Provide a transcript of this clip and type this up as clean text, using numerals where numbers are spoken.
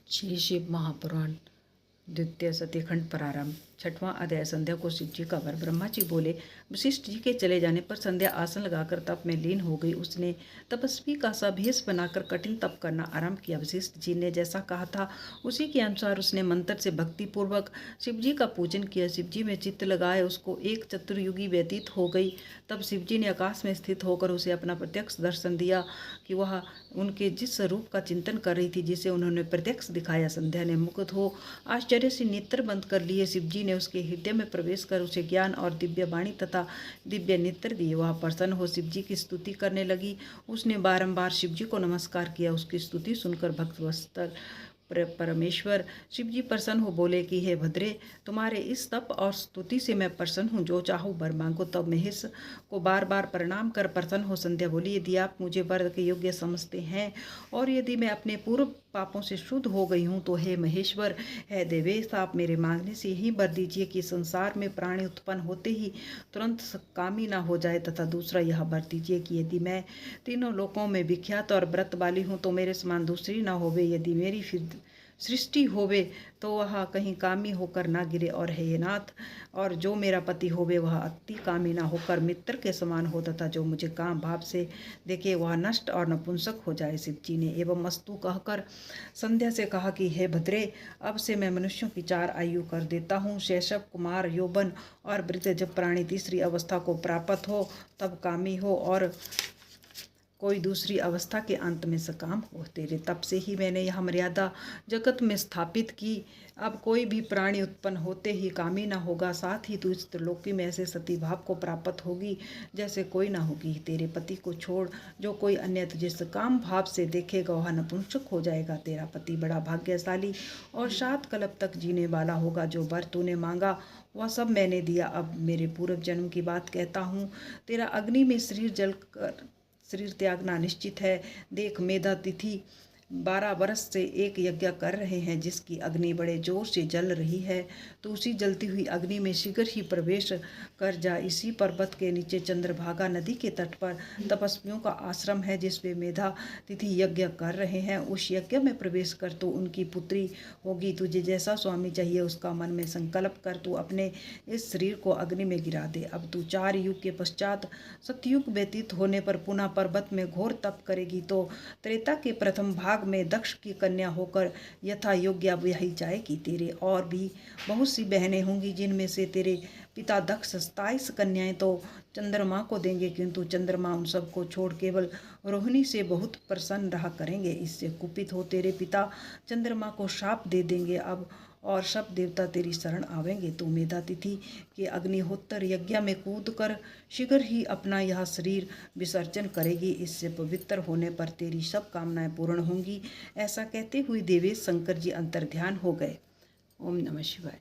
श्री शिव महापुराण द्वितीय सतीखंड प्रारंभ। 6वां अध्याय। संध्या को शिव जी का वर। ब्रह्मा जी बोले, वशिष्ठ जी के चले जाने पर संध्या आसन लगाकर तप में लीन हो गई। उसने तपस्वी का सा भेष बनाकर कठिन तप करना आरंभ किया। वशिष्ठ जी ने जैसा कहा था उसी के अनुसार उसने मंत्र से भक्ति पूर्वक शिव जी का पूजन किया। शिव जी में चित्त लगाए उसको एक चतुर्युगी व्यतीत हो गई। तब शिव जी ने आकाश में स्थित होकर उसे अपना प्रत्यक्ष दर्शन दिया कि वह उनके जिस रूप का चिंतन कर रही थी जिसे उन्होंने प्रत्यक्ष दिखाया। संध्या ने मुग्ध हो आश्चर्य से नेत्र बंद कर लिए। शिव जी ने उसके हृदय में प्रवेश कर उसे ज्ञान और दिव्य वाणी तथा दिव्य नेत्र दिए। वह प्रसन्न हो शिव जी की स्तुति करने लगी। उसने बारंबार शिव जी को नमस्कार किया। उसकी स्तुति सुनकर भक्तवत्सल परमेश्वर शिव जी प्रसन्न हो बोले कि हे भद्रे, तुम्हारे इस तप और स्तुति से मैं प्रसन्न हूँ। जो चाहूँ वर मांगो। तब महेश को बार बार प्रणाम कर प्रसन्न हो संध्या बोली, यदि आप मुझे वर के योग्य समझते हैं और यदि मैं अपने पूर्व पापों से शुद्ध हो गई हूँ तो हे महेश्वर, है देवेश, आप मेरे मांगने से यही वर दीजिए कि संसार में प्राणी उत्पन्न होते ही तुरंत कामी ना हो जाए। तथा दूसरा यह वर दीजिए कि यदि मैं तीनों लोकों में विख्यात और व्रत वाली हूँ तो मेरे समान दूसरी ना होवे। यदि मेरी सृष्टि होवे तो वह कहीं कामी होकर ना गिरे। और हे नाथ, और जो मेरा पति होवे वह अति कामी ना होकर मित्र के समान हो तथा जो मुझे काम भाव से देखे वह नष्ट और नपुंसक हो जाए। शिव जी ने एवं मस्तु कहकर संध्या से कहा कि हे भद्रे, अब से मैं मनुष्यों की 4 आयु कर देता हूँ। शैशव, कुमार, यौवन और वृद्ध। जब प्राणी तीसरी अवस्था को प्राप्त हो तब कामी हो और कोई दूसरी अवस्था के अंत में सकाम हो। तेरे तप से ही मैंने यह मर्यादा जगत में स्थापित की। अब कोई भी प्राणी उत्पन्न होते ही कामी ना होगा। साथ ही तू इस त्रिलोकी में ऐसे सती भाव को प्राप्त होगी जैसे कोई ना होगी। तेरे पति को छोड़ जो कोई अन्य तुझे सकाम भाव से देखेगा वह नपुंसक हो जाएगा। तेरा पति बड़ा भाग्यशाली और 7 कल्प तक जीने वाला होगा। जो वर तूने मांगा वह सब मैंने दिया। अब मेरे पूर्व जन्म की बात कहता हूँ। तेरा अग्नि में शरीर त्यागना निश्चित है। देख, मेधा तिथि 12 वर्ष से एक यज्ञ कर रहे हैं जिसकी अग्नि बड़े जोर से जल रही है। तो उसी जलती हुई अग्नि में शीघ्र ही प्रवेश कर जा। इसी पर्वत के नीचे चंद्रभागा नदी के तट पर तपस्वियों का आश्रम है जिसमें मेधा तिथि यज्ञ कर रहे हैं। उस यज्ञ में प्रवेश कर तो उनकी पुत्री होगी। तुझे जैसा स्वामी चाहिए उसका मन में संकल्प कर तू अपने इस शरीर को अग्नि में गिरा दे। अब तू 4 युग के पश्चात सतयुग व्यतीत होने पर पुनः पर्वत में घोर तप करेगी तो त्रेता के प्रथम भाग में दक्ष की कन्या होकर यथा योग्य ब्याही जाएगी। तेरे और भी बहुत सी बहनें होंगी जिनमें से तेरे पिता दक्ष 27 कन्याएं तो चंद्रमा को देंगे, किंतु चंद्रमा उन सबको छोड़ केवल रोहिणी से बहुत प्रसन्न रहा करेंगे। इससे कुपित हो तेरे पिता चंद्रमा को शाप दे देंगे। अब और सब देवता तेरी शरण आवेंगे। तो मेधा तिथि के अग्निहोत्र यज्ञ में कूद कर शीघ्र ही अपना यह शरीर विसर्जन करेगी। इससे पवित्र होने पर तेरी सब कामनाएं पूर्ण होंगी। ऐसा कहते हुए देवेश शंकर जी अंतर्ध्यान हो गए। ओम नमः शिवाय।